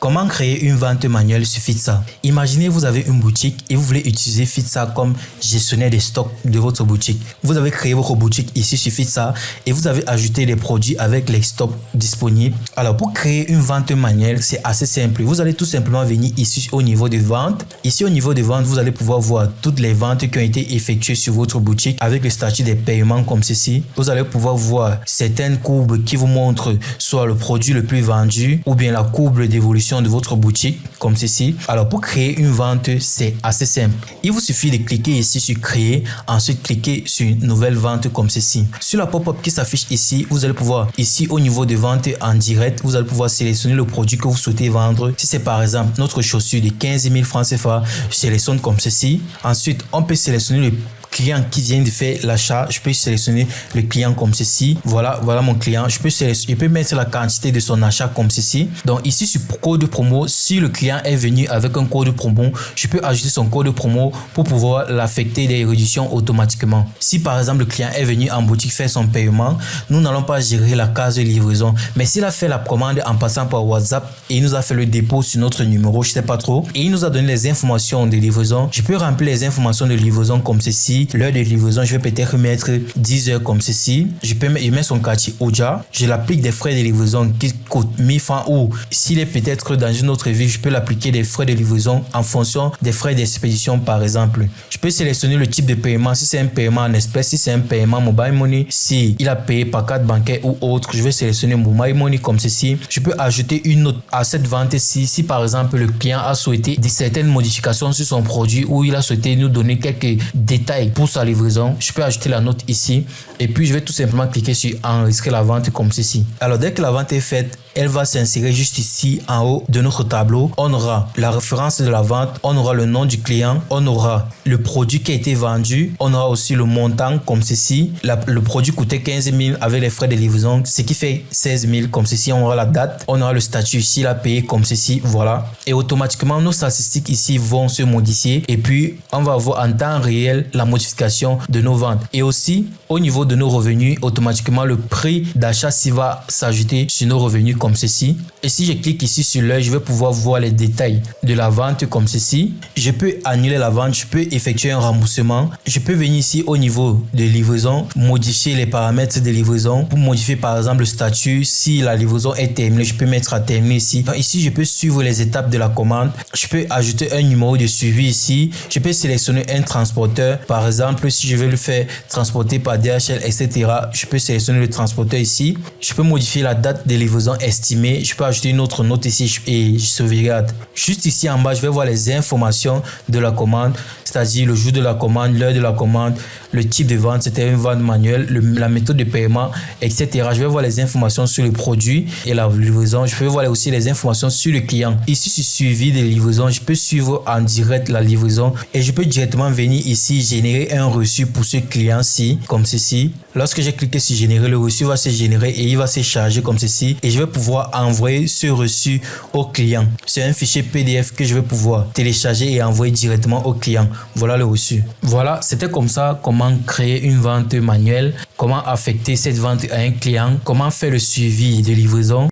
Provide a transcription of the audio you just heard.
Comment créer une vente manuelle sur Fitsa? Imaginez vous avez une boutique et vous voulez utiliser Fitsa comme gestionnaire des stocks de votre boutique. Vous avez créé votre boutique ici sur Fitsa et vous avez ajouté les produits avec les stocks disponibles. Alors pour créer une vente manuelle, c'est assez simple. Vous allez tout simplement venir ici au niveau de vente. Ici au niveau de vente, vous allez pouvoir voir toutes les ventes qui ont été effectuées sur votre boutique avec le statut des paiements comme ceci. Vous allez pouvoir voir certaines courbes qui vous montrent soit le produit le plus vendu ou bien la courbe d'évolution de votre boutique comme ceci. Alors pour créer une vente, c'est assez simple. Il vous suffit de cliquer ici sur créer, ensuite cliquer sur nouvelle vente comme ceci. Sur la pop-up qui s'affiche ici, vous allez pouvoir ici au niveau de vente en direct, vous allez pouvoir sélectionner le produit que vous souhaitez vendre. Si c'est par exemple notre chaussure de 15 000 francs CFA, je sélectionne comme ceci. Ensuite, on peut sélectionner le client qui vient de faire l'achat. Je peux sélectionner le client comme ceci. Voilà mon client. Je peux mettre la quantité de son achat comme ceci. Donc ici sur code promo, si le client est venu avec un code promo, je peux ajouter son code promo pour pouvoir l'affecter des réductions automatiquement. Si par exemple le client est venu en boutique faire son paiement, nous n'allons pas gérer la case de livraison. Mais s'il a fait la commande en passant par WhatsApp et il nous a fait le dépôt sur notre numéro, je sais pas trop, et il nous a donné les informations de livraison, je peux remplir les informations de livraison comme ceci. L'heure de livraison, je vais peut-être mettre 10 heures comme ceci. Je mets son quartier Oja. Je l'applique des frais de livraison qui coûtent 1000 francs ou s'il est peut-être dans une autre ville, je peux l'appliquer des frais de livraison en fonction des frais d'expédition par exemple. Je peux sélectionner le type de paiement. Si c'est un paiement en espèces, si c'est un paiement mobile money, si il a payé par carte bancaire ou autre, je vais sélectionner mobile money comme ceci. Je peux ajouter une note à cette vente-ci. Si par exemple le client a souhaité certaines modifications sur son produit ou il a souhaité nous donner quelques détails pour sa livraison, je peux ajouter la note ici et puis je vais tout simplement cliquer sur enregistrer la vente comme ceci. Alors dès que la vente est faite, elle va s'insérer juste ici en haut de notre tableau. On aura la référence de la vente, on aura le nom du client, on aura le produit qui a été vendu, on aura aussi le montant comme ceci. Le produit coûtait 15 000 avec les frais de livraison, ce qui fait 16 000 comme ceci. On aura la date, on aura le statut ici, il a payé comme ceci, voilà. Et automatiquement, nos statistiques ici vont se modifier et puis on va voir en temps réel la modification de nos ventes. Et aussi, au niveau de nos revenus, automatiquement, le prix d'achat s'y va s'ajouter sur nos revenus comme ceci. Et si je clique ici sur l'heure, je vais pouvoir voir les détails de la vente comme ceci. Je peux annuler la vente, je peux effectuer un remboursement. Je peux venir ici au niveau de livraison, modifier les paramètres de livraison pour modifier par exemple le statut. Si la livraison est terminée, je peux mettre à terminer ici. Donc ici, je peux suivre les étapes de la commande. Je peux ajouter un numéro de suivi ici. Je peux sélectionner un transporteur. Par exemple, si je veux le faire transporter par DHL, etc., je peux sélectionner le transporteur ici. Je peux modifier la date de livraison estimée. Je peux ajouter une autre note ici et je sauvegarde. Juste ici en bas, je vais voir les informations de la commande, c'est-à-dire le jour de la commande, l'heure de la commande, le type de vente, c'était une vente manuelle, la méthode de paiement, etc. Je vais voir les informations sur le produit et la livraison. Je peux voir aussi les informations sur le client. Ici, sur suivi de livraison, je peux suivre en direct la livraison et je peux directement venir ici générer un reçu pour ce client-ci, comme ceci. Lorsque j'ai cliqué sur générer, le reçu va se générer et il va se charger comme ceci et je vais pouvoir envoyer ce reçu au client. C'est un fichier PDF que je vais pouvoir télécharger et envoyer directement au client. Voilà le reçu. Voilà, c'était comme ça comment créer une vente manuelle, comment affecter cette vente à un client, comment faire le suivi de livraison.